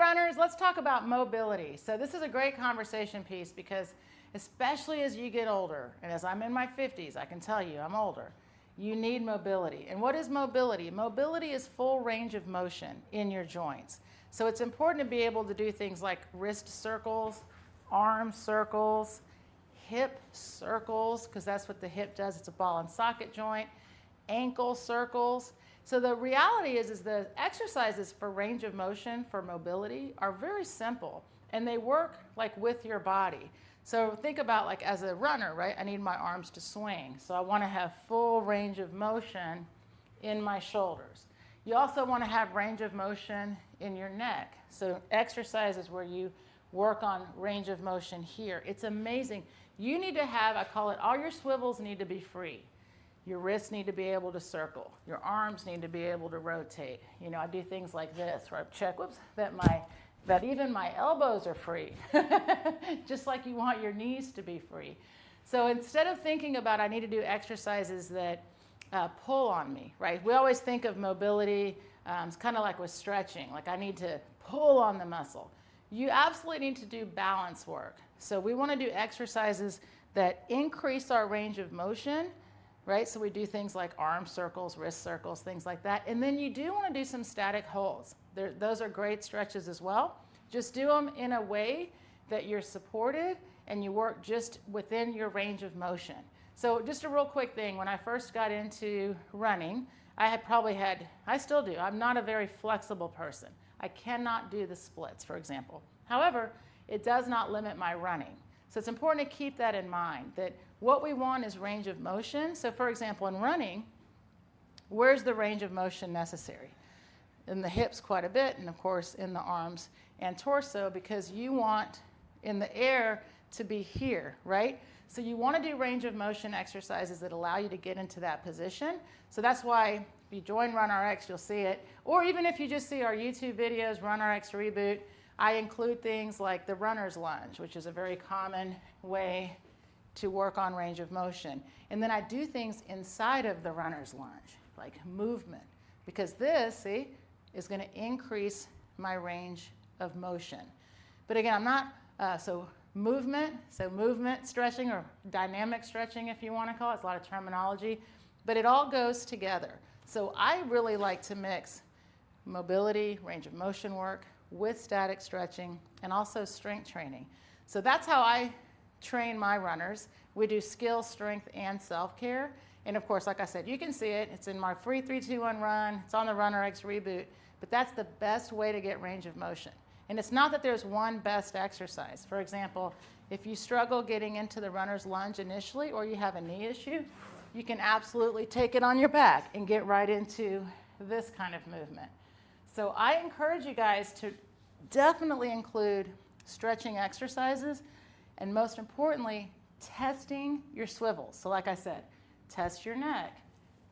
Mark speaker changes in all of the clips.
Speaker 1: runners, let's talk about mobility. So this is a great conversation piece because especially as you get older, and as I'm in my 50s, I can tell you I'm older, you need mobility. And what is mobility? Mobility is full range of motion in your joints. So it's important to be able to do things like wrist circles, arm circles, hip circles, because that's what the hip does. It's a ball and socket joint, ankle circles. So the reality is the exercises for range of motion, for mobility, are very simple, and they work like with your body. So think about like as a runner, right? I need my arms to swing. So I want to have full range of motion in my shoulders. You also want to have range of motion in your neck. So exercises where you work on range of motion here. It's amazing. You need to have, I call it, all your swivels need to be free. Your wrists need to be able to circle. Your arms need to be able to rotate. You know, I do things like this, where I check, that even my elbows are free, just like you want your knees to be free. So instead of thinking about I need to do exercises that pull on me, right? We always think of mobility, it's kind of like with stretching, like I need to pull on the muscle. You absolutely need to do balance work. So we want to do exercises that increase our range of motion, right? So we do things like arm circles, wrist circles, things like that. And then you do want to do some static holds. Those are great stretches as well. Just do them in a way that you're supported and you work just within your range of motion. So just a real quick thing, when I first got into running, I still do, I'm not a very flexible person. I cannot do the splits, for example. However, it does not limit my running. So it's important to keep that in mind, that what we want is range of motion. So for example, in running, where's the range of motion necessary? In the hips quite a bit, and of course in the arms and torso, because you want in the air to be here, right? So you want to do range of motion exercises that allow you to get into that position. So that's why if you join RunRx, you'll see it. Or even if you just see our YouTube videos, RunRx Reboot, I include things like the runner's lunge, which is a very common way to work on range of motion. And then I do things inside of the runner's lunge, like movement, because this, see, is going to increase my range of motion. But again, I'm not, so movement stretching, or dynamic stretching if you want to call it. It's a lot of terminology, but it all goes together. So I really like to mix mobility, range of motion work with static stretching and also strength training. So that's how I train my runners. We do skill, strength, and self-care. And of course, like I said, you can see it. It's in my free 3-2-1 run. It's on the RunRx Reboot. But that's the best way to get range of motion. And it's not that there's one best exercise. For example, if you struggle getting into the runner's lunge initially, or you have a knee issue, you can absolutely take it on your back and get right into this kind of movement. So I encourage you guys to definitely include stretching exercises, and most importantly, testing your swivels. So like I said, test your neck,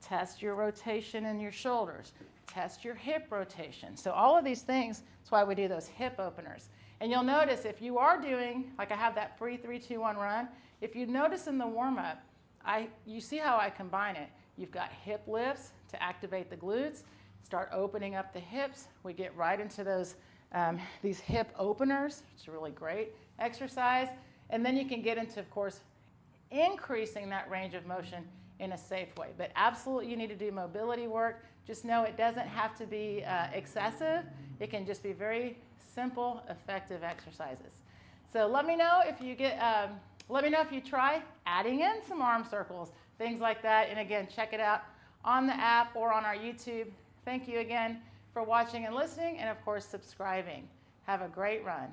Speaker 1: test your rotation in your shoulders, test your hip rotation. So all of these things, that's why we do those hip openers. And you'll notice if you are doing, like I have that free 3-2-1 run, if you notice in the warm-up, you see how I combine it. You've got hip lifts to activate the glutes, start opening up the hips. We get right into those these hip openers, which is a really great exercise. And then you can get into, of course, increasing that range of motion in a safe way. But absolutely you need to do mobility work. Just know it doesn't have to be excessive. It can just be very simple, effective exercises. So let me know if you try adding in some arm circles, things like that. And again, check it out on the app or on our YouTube. Thank you again for watching and listening, and of course, subscribing. Have a great run.